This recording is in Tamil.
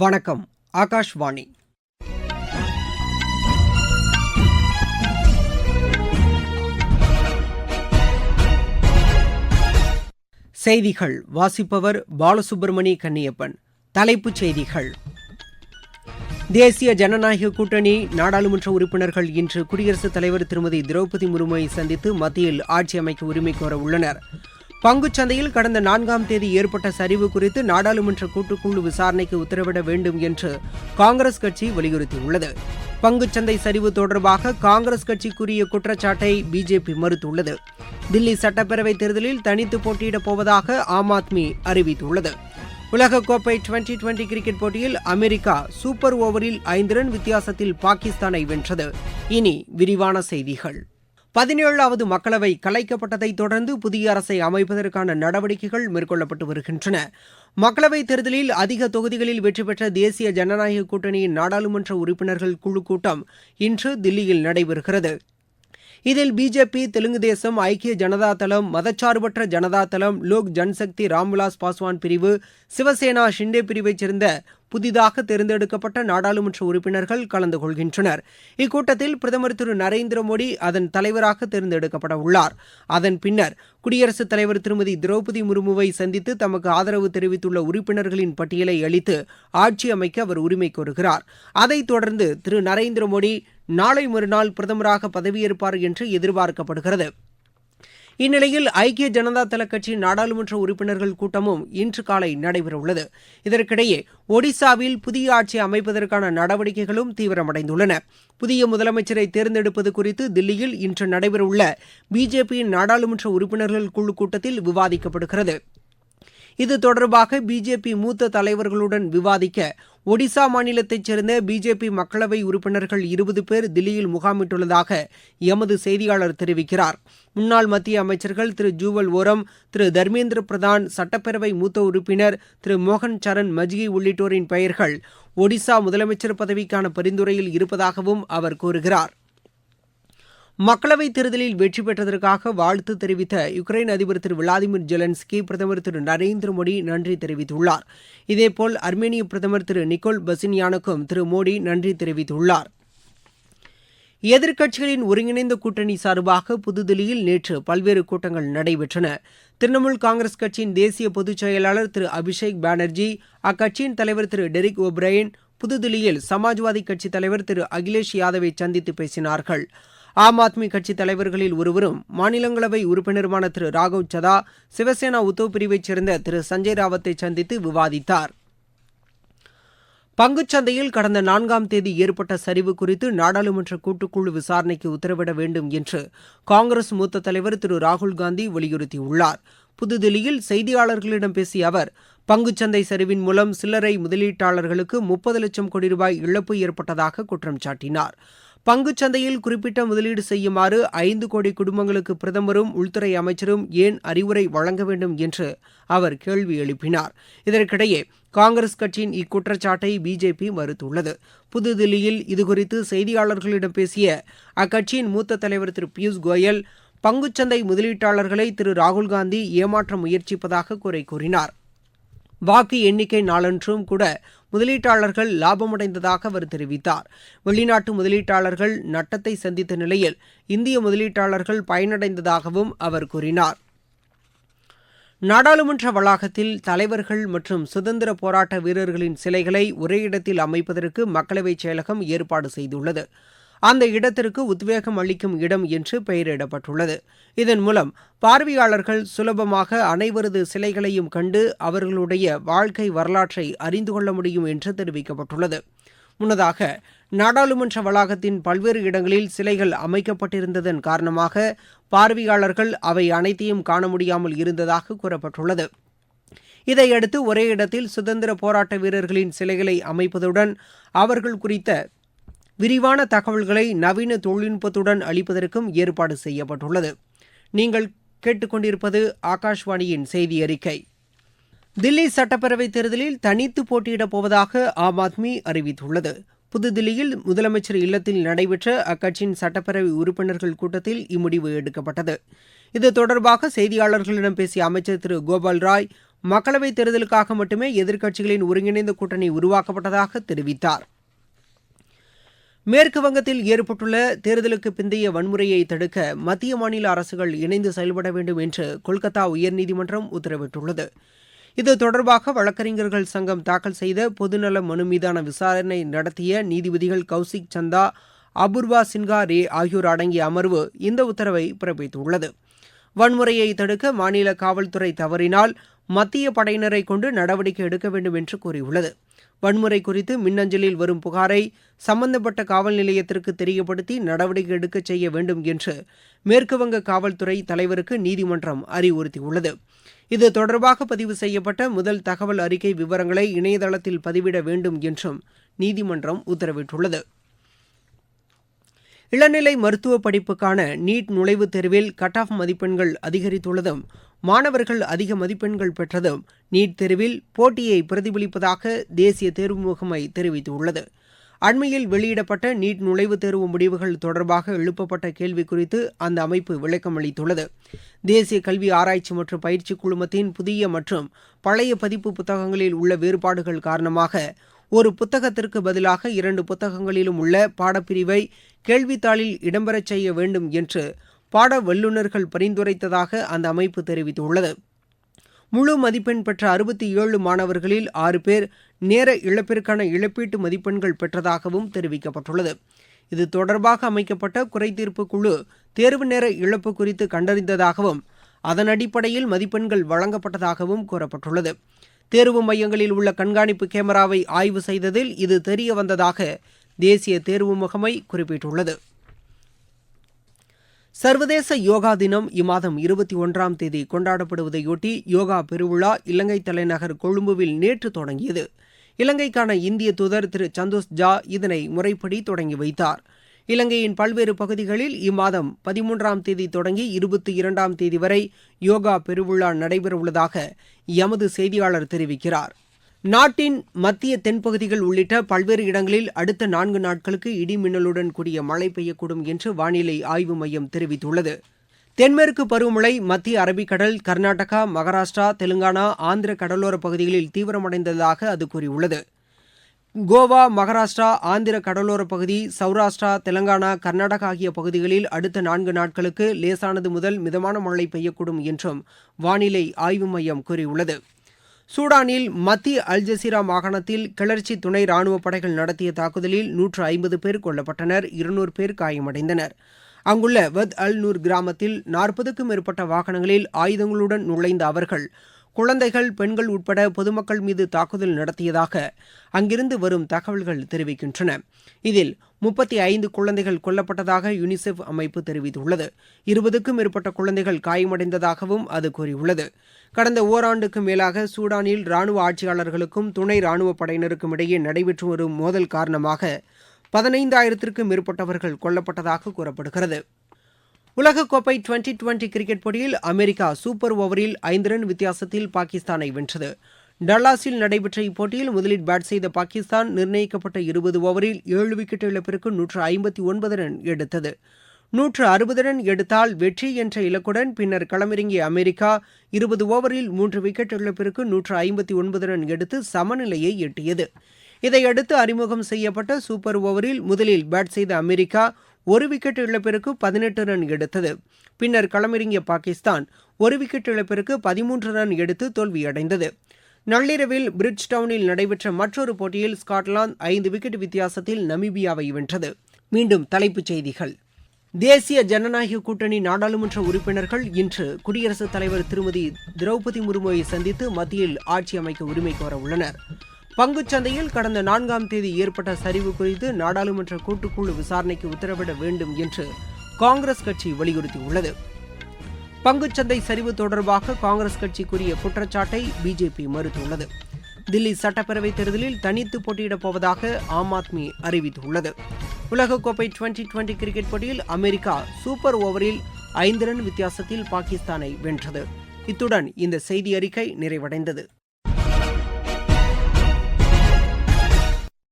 வணக்கம். ஆகாஷ்வாணி. செய்திகள் வாசிப்பவர் பாலசுப்ரமணி கன்னியப்பன். தலைப்புச் செய்திகள்: தேசிய ஜனநாயக கூட்டணி நாடாளுமன்ற உறுப்பினர்கள் இன்று குடியரசுத் தலைவர் திருமதி திரௌபதி முர்முவை சந்தித்து மத்தியில் ஆட்சி அமைக்க உரிமை கோர உள்ளனர். பங்குச் சந்தையில் கடந்த 4ஆம் தேதி ஏற்பட்ட சரிவு குறித்து நாடாளுமன்ற கூட்டுக்குழு விசாரணைக்கு உத்தரவிட வேண்டும் என்று காங்கிரஸ் கட்சி வலியுறுத்தியுள்ளது. பங்குச்சந்தை சரிவு தொடர்பாக காங்கிரஸ் கட்சி கூறிய குற்றச்சாட்டை பிஜேபி மறுத்துள்ளது. தில்லி சட்டப்பேரவைத் தேர்தலில் தனித்து போட்டியிடப் போவதாக ஆம் ஆத்மி அறிவித்துள்ளது. உலகக்கோப்பை டுவெண்டி கிரிக்கெட் போட்டியில் அமெரிக்கா சூப்பர் ஓவரில் 5 ரன் வித்தியாசத்தில் பாகிஸ்தானை வென்றது. இனி விரிவான செய்திகள். 17வது மக்களவை கலைக்கப்பட்டதைத் தொடர்ந்து புதிய அரசை அமைப்பதற்கான நடவடிக்கைகள் மேற்கொள்ளப்பட்டு வருகின்றன. மக்களவைத் தேர்தலில் அதிக தொகுதிகளில் வெற்றி பெற்ற தேசிய ஜனநாயக கூட்டணியின் நாடாளுமன்ற உறுப்பினர்கள் குழு கூட்டம் இன்று தில்லியில் நடைபெறுகிறது. இதில் பிஜேபி, தெலுங்கு தேசம், ஐக்கிய ஜனதா தளம், மதச்சார்பற்ற ஜனதா தளம், லோக் ஜன்சக்தி, ராம்விலாஸ் பாஸ்வான் பிரிவு, சிவசேனா ஷிண்டே பிரிவைச் சேர்ந்த புதிதாக தேர்ந்தெடுக்கப்பட்ட நாடாளுமன்ற உறுப்பினர்கள் கலந்து கொள்கின்றனர். இக்கூட்டத்தில் பிரதமர் திரு நரேந்திர மோடி அதன் தலைவராக தேர்ந்தெடுக்கப்பட உள்ளார். அதன் பின்னர் குடியரசுத் தலைவர் திருமதி திரௌபதி முர்முவை சந்தித்து தமக்கு ஆதரவு தெரிவித்துள்ள உறுப்பினர்களின் பட்டியலை அளித்து ஆட்சி அமைக்க அவர் உரிமை கோருகிறார். அதைத் தொடர்ந்து திரு நரேந்திர மோடி நாளை மறுநாள் பிரதமராக பதவியேற்பார் என்று எதிர்பார்க்கப்படுகிறது. இந்நிலையில் ஐக்கிய ஜனதா தள கட்சியின் நாடாளுமன்ற உறுப்பினர்கள் கூட்டமும் இன்று காலை நடைபெறவுள்ளது. இதற்கிடையே ஒடிசாவில் புதிய ஆட்சி அமைப்பதற்கான நடவடிக்கைகளும் தீவிரமடைந்துள்ளன. புதிய முதலமைச்சரை தேர்ந்தெடுப்பது குறித்து தில்லியில் இன்று நடைபெறவுள்ள பிஜேபியின் நாடாளுமன்ற உறுப்பினர்கள் குழு கூட்டத்தில் விவாதிக்கப்படுகிறது. இது தொடர்பாக பிஜேபி மூத்த தலைவர்களுடன் விவாதிக்க ஒடிசா மாநிலத்தைச் சேர்ந்த பிஜேபி மக்களவை உறுப்பினர்கள் 20 பேர் தில்லியில் முகாமிட்டுள்ளதாக எமது செய்தியாளர் தெரிவிக்கிறார். முன்னாள் மத்திய அமைச்சர்கள் திரு ஜூவல் ஓரம், திரு தர்மேந்திர பிரதான், சட்டப்பேரவை மூத்த உறுப்பினர் திரு மோகன் சரண் மஜ்கி உள்ளிட்டோரின் பெயர்கள் ஒடிசா முதலமைச்சர் பதவிக்கான பரிந்துரையில் இருப்பதாகவும் அவர் கூறுகிறார். மக்களவைத் தேர்தலில் வெற்றி பெற்றதற்காக வாழ்த்து தெரிவித்த யுக்ரைன் அதிபர் திரு விளாடிமிர் ஜெலன்ஸ்கி பிரதமர் திரு நரேந்திர மோடி நன்றி தெரிவித்துள்ளார். இதேபோல் அர்மேனிய பிரதமர் திரு நிக்கோல் பசின்யானுக்கும் திரு மோடி நன்றி தெரிவித்துள்ளார். எதிர்க்கட்சிகளின் ஒருங்கிணைந்த கூட்டணி சார்பாக புதுதில்லியில் நேற்று பல்வேறு கூட்டங்கள் நடைபெற்றன. திரிணாமுல் காங்கிரஸ் கட்சியின் தேசிய பொதுச் செயலாளர் திரு அபிஷேக் பானர்ஜி, அக்கட்சியின் தலைவர் திரு டெரிக் ஓப்ரையன் புதுதில்லியில் சமாஜ்வாதி கட்சித் தலைவர் திரு அகிலேஷ் யாதவை சந்தித்து பேசினார்கள். ஆம் ஆத்மி கட்சித் தலைவர்களில் ஒருவரும் மாநிலங்களவை உறுப்பினருமான திரு ராகவ் சதா சிவசேனா உத்தவ் பிரிவைச் சேர்ந்த திரு சஞ்சய் ராவத்தை சந்தித்து விவாதித்தார். பங்குச்சந்தையில் கடந்த 4ஆம் தேதி ஏற்பட்ட சரிவு குறித்து நாடாளுமன்ற கூட்டுக்குழு விசாரணைக்கு உத்தரவிட வேண்டும் என்று காங்கிரஸ் மூத்த தலைவர் திரு ராகுல்காந்தி வலியுறுத்தியுள்ளார். புதுதில்லியில் செய்தியாளர்களிடம் பேசிய அவர், பங்குச்சந்தை சரிவின் மூலம் சில்லறை முதலீட்டாளர்களுக்கு 30 லட்சம் கோடி ரூபாய் இழப்பு ஏற்பட்டதாக குற்றம் சாட்டினார். பங்குச்சந்தையில் குறிப்பிட்ட முதலீடு செய்யுமாறு 5 கோடி குடும்பங்களுக்கு பிரதமரும் உள்துறை அமைச்சரும் ஏன் அறிவுரை வழங்க வேண்டும் என்று அவர் கேள்வி எழுப்பினார். இதற்கிடையே காங்கிரஸ் கட்சியின் இக்குற்றச்சாட்டை பிஜேபி மறுத்துள்ளது. புதுதில்லியில் இதுகுறித்து செய்தியாளர்களிடம் பேசிய அக்கட்சியின் மூத்த தலைவர் திரு பியூஷ் கோயல், பங்குச்சந்தை முதலீட்டாளர்களை திரு ராகுல்காந்தி ஏமாற்ற முயற்சிப்பதாக குறை கூறினார். வாக்கு எண்ணிக்கை நாளன்றும் கூட முதலீட்டாளர்கள் லாபமடைந்ததாக அவர் தெரிவித்தார். வெளிநாட்டு முதலீட்டாளர்கள் நட்டத்தை சந்தித்த நிலையில் இந்திய முதலீட்டாளர்கள் பயனடைந்ததாகவும் அவர் கூறினார். நாடாளுமன்ற வளாகத்தில் தலைவர்கள் மற்றும் சுதந்திர போராட்ட வீரர்களின் சிலைகளை ஒரே இடத்தில் அமைப்பதற்கு மக்களவைச் செயலகம் ஏற்பாடு செய்துள்ளது. அந்த இடத்திற்கு உத்வேகம் அளிக்கும் இடம் என்று பெயரிடப்பட்டுள்ளது. இதன் மூலம் பார்வையாளர்கள் சுலபமாக அனைவரது சிலைகளையும் கண்டு அவர்களுடைய வாழ்க்கை வரலாற்றை அறிந்து கொள்ள முடியும் என்று தெரிவிக்கப்பட்டுள்ளது. முன்னதாக நாடாளுமன்ற வளாகத்தின் பல்வேறு இடங்களில் சிலைகள் அமைக்கப்பட்டிருந்ததன் காரணமாக பார்வையாளர்கள் அவை அனைத்தையும் காண முடியாமல் இருந்ததாக கூறப்பட்டுள்ளது. இதையடுத்து ஒரே இடத்தில் சுதந்திர போராட்ட வீரர்களின் சிலைகளை அமைப்பதுடன் அவர்கள் குறித்த விரிவான தகவல்களை நவீன தொழில்நுட்பத்துடன் அளிப்பதற்கும் ஏற்பாடு செய்யப்பட்டுள்ளது. நீங்கள் கேட்டுக்கொண்டிருப்பது ஆகாஷ்வாணியின் செய்தி அறிக்கை. தில்லி சட்டப்பேரவைத் தேர்தலில் தனித்து போட்டியிடப் போவதாக ஆம் ஆத்மி அறிவித்துள்ளது. புதுதில்லியில் முதலமைச்சர் இல்லத்தில் நடைபெற்ற அக்கட்சியின் சட்டப்பேரவை உறுப்பினர்கள் கூட்டத்தில் இம்முடிவு எடுக்கப்பட்டது. இது தொடர்பாக செய்தியாளர்களிடம் பேசிய அமைச்சர் திரு கோபால் ராய், மக்களவைத் தேர்தலுக்காக மட்டுமே எதிர்க்கட்சிகளின் ஒருங்கிணைந்த கூட்டணி உருவாக்கப்பட்டதாக தெரிவித்தார். மேற்கு வங்கத்தில் ஏற்பட்டுள்ள தேர்தலுக்கு பிந்தைய வன்முறையை தடுக்க மத்திய மாநில அரசுகள் இணைந்து செயல்பட வேண்டும் என்று கொல்கத்தா உயர்நீதிமன்றம் உத்தரவிட்டுள்ளது. இது தொடர்பாக வழக்கறிஞர்கள் சங்கம் தாக்கல் செய்த பொதுநல மனு மீதான விசாரணை நடத்திய நீதிபதிகள் கௌசிக் சந்தா, அபூர்வா சின்ஹா ரே ஆகியோர் அடங்கிய அமர்வு இந்த உத்தரவை பிறப்பித்துள்ளது. வன்முறையை தடுக்க மாநில காவல்துறை தவறினால் மத்திய படையினரை கொண்டு நடவடிக்கை எடுக்க வேண்டும் என்று கூறியுள்ளது. வன்முறை குறித்து மின்னஞ்சலில் வரும் புகாரை சம்பந்தப்பட்ட காவல் நிலையத்திற்கு தெரியப்படுத்தி நடவடிக்கை எடுக்க செய்ய வேண்டும் என்று மேற்குவங்க காவல்துறை தலைவருக்கு நீதிமன்றம் அறிவுறுத்தியுள்ளது. இது தொடர்பாக பதிவு செய்யப்பட்ட முதல் தகவல் அறிக்கை விவரங்களை இணையதளத்தில் பதிவிட வேண்டும் என்றும் நீதிமன்றம் உத்தரவிட்டுள்ளது. இளநிலை மருத்துவ படிப்புக்கான நீட் நுழைவுத் தேர்வில் கட் ஆஃப் மதிப்பெண்கள் அதிகரித்துள்ளதும் மாணவர்கள் அதிக மதிப்பெண்கள் பெற்றதும் நீட் தேர்வில் போட்டியை பிரதிபலிப்பதாக தேசிய தேர்வு முகமை தெரிவித்துள்ளது. அண்மையில் வெளியிடப்பட்ட நீட் நுழைவுத் தேர்வு முடிவுகள் தொடர்பாக எழுப்பப்பட்ட கேள்வி குறித்து அந்த அமைப்பு விளக்கம் அளித்துள்ளது. தேசிய கல்வி ஆராய்ச்சி மற்றும் பயிற்சி குழுமத்தின் புதிய மற்றும் பழைய பதிப்பு புத்தகங்களில் உள்ள வேறுபாடுகள் காரணமாக ஒரு புத்தகத்திற்கு பதிலாக 2 புத்தகங்களிலும் உள்ள பாடப்பிரிவை கேள்வித்தாளில் இடம்பெறச் செய்ய வேண்டும் என்று பாட வல்லுநர்கள் பரிந்துரைத்ததாக அந்த அமைப்பு தெரிவித்துள்ளது. முழு மதிப்பெண் பெற்ற 67 மாணவர்களில் 6 பேர் நேர இழப்பிற்கான இழப்பீட்டு மதிப்பெண்கள் பெற்றதாகவும் தெரிவிக்கப்பட்டுள்ளது. இது தொடர்பாக அமைக்கப்பட்ட குறைதீர்ப்பு குழு தேர்வு நேர இழப்பு குறித்து கண்டறிந்ததாகவும் அதன் அடிப்படையில் மதிப்பெண்கள் வழங்கப்பட்டதாகவும் கூறப்பட்டுள்ளது. தேர்வு மையங்களில் உள்ள கண்காணிப்பு கேமராவை ஆய்வு செய்ததில் இது தெரிய வந்ததாக தேசிய தேர்வு முகமை குறிப்பிட்டுள்ளது. சர்வதேச யோகா தினம் இம்மாதம் 21ஆம் தேதி கொண்டாடப்படுவதையொட்டி யோகா பெருவிழா இலங்கை தலைநகர் கொழும்புவில் நேற்று தொடங்கியது. இலங்கைக்கான இந்திய தூதர் திரு சந்தோஷ் ஜா இதனை முறைப்படி தொடங்கி வைத்தார். இலங்கையின் பல்வேறு பகுதிகளில் இம்மாதம் 13ஆம் தேதி தொடங்கி 22ஆம் தேதி வரை யோகா பெருவிழா நடைபெறவுள்ளதாக எமது செய்தியாளர் தெரிவிக்கிறார். நாட்டின் மத்திய தென்பகுதிகள் உள்ளிட்ட பல்வேறு இடங்களில் அடுத்த 4 நாட்களுக்கு இடி மின்னலுடன் கூடிய மழை பெய்யக்கூடும் என்று வானிலை ஆய்வு மையம் தெரிவித்துள்ளது. தென்மேற்கு பருவமழை மத்திய அரபிக்கடல், கர்நாடகா, மகாராஷ்டிரா, தெலுங்கானா, ஆந்திர கடலோர பகுதிகளில் தீவிரமடைந்ததாக அது கூறியுள்ளது. கோவா, மகாராஷ்டிரா, ஆந்திர கடலோர பகுதி, சௌராஷ்டிரா, தெலங்கானா, கர்நாடகா ஆகிய பகுதிகளில் அடுத்த 4 நாட்களுக்கு லேசானது முதல் மிதமான மழை பெய்யக்கூடும் என்றும் வானிலை ஆய்வு மையம் கூறியுள்ளது. சூடானில் மத்திய அல் ஜசீரா மாகாணத்தில் கிளர்ச்சி துணை ராணுவப் படைகள் நடத்திய தாக்குதலில் 150 பேர் கொல்லப்பட்டனர், 200 பேர் காயமடைந்தனர். அங்குள்ள வத் அல் நூர் கிராமத்தில் 40க்கும் மேற்பட்ட வாகனங்களில் ஆயுதங்களுடன் நுழைந்த அவர்கள் குழந்தைகள், பெண்கள் உட்பட பொதுமக்கள் மீது தாக்குதல் நடத்தியதாக அங்கிருந்து வரும் தகவல்கள் தெரிவிக்கின்றன. இதில் 35 குழந்தைகள் கொல்லப்பட்டதாக யுனிசெஃப் அமைப்பு தெரிவித்துள்ளது. 20க்கும் மேற்பட்ட குழந்தைகள் காயமடைந்ததாகவும் அது கூறியுள்ளது. கடந்த ஓராண்டுக்கு மேலாக சூடானில் ராணுவ ஆட்சியாளர்களுக்கும் துணை ராணுவ படையினருக்கும் இடையே நடைபெற்று வரும் மோதல் காரணமாக 15,000க்கும் மேற்பட்டவர்கள் கொல்லப்பட்டதாக கூறப்படுகிறது. உலகக்கோப்பை டுவெண்டி கிரிக்கெட் போட்டியில் அமெரிக்கா சூப்பர் ஓவரில் 5 ரன் வித்தியாசத்தில் பாகிஸ்தானை வென்றது. டல்லாஸில் நடைபெற்ற இப்போட்டியில் முதலில் பேட் செய்த பாகிஸ்தான் நிர்ணயிக்கப்பட்ட 20 ஓவரில் 7 விக்கெட் இழப்பிற்கு 159 ரன் எடுத்தது. 160 ரன் எடுத்தால் வெற்றி என்ற இலக்குடன் பின்னர் களமிறங்கிய அமெரிக்கா 20 ஓவரில் 3 விக்கெட் இழப்பிற்கு 159 ரன் எடுத்து சமநிலையை எட்டியது. இதையடுத்து அறிமுகம் செய்யப்பட்ட சூப்பர் ஓவரில் முதலில் பேட் செய்த அமெரிக்கா 1 விக்கெட் இழப்பிற்கு 18 ரன் எடுத்தது. பின்னர் களமிறங்கிய பாகிஸ்தான் 1 விக்கெட் இழப்பிற்கு 13 ரன் எடுத்து தோல்வியடைந்தது. நள்ளிரவில் பிரிட்ஜ்டவுனில் நடைபெற்ற மற்றொரு போட்டியில் ஸ்காட்லாந்து 5 விக்கெட் வித்தியாசத்தில் நமீபியாவை வென்றது. மீண்டும் தலைப்புச் செய்திகள். தேசிய ஜனநாயக கூட்டணி நாடாளுமன்ற உறுப்பினர்கள் இன்று குடியரசுத் தலைவர் திருமதி திரௌபதி முர்முவை சந்தித்து மத்தியில் ஆட்சி அமைக்க உரிமை கோர உள்ளனர். பங்குச்சந்தையில் கடந்த 4ஆம் தேதி ஏற்பட்ட சரிவு குறித்து நாடாளுமன்ற கூட்டுக்குழு விசாரணைக்கு உத்தரவிட வேண்டும் என்று காங்கிரஸ் கட்சி வலியுறுத்தியுள்ளது. பங்குச்சந்தை சரிவு தொடர்பாக காங்கிரஸ் கட்சி கூறிய குற்றச்சாட்டை பிஜேபி மறுத்துள்ளது. தில்லி சட்டப்பேரவைத் தேர்தலில் தனித்து போட்டியிடப் போவதாக ஆம் ஆத்மி அறிவித்துள்ளது. உலகக்கோப்பை டுவெண்டி கிரிக்கெட் போட்டியில் அமெரிக்கா சூப்பர் ஓவரில் 5 ரன் வித்தியாசத்தில் பாகிஸ்தானை வென்றது. இத்துடன் இந்த செய்தி அறிக்கை நிறைவடைந்தது.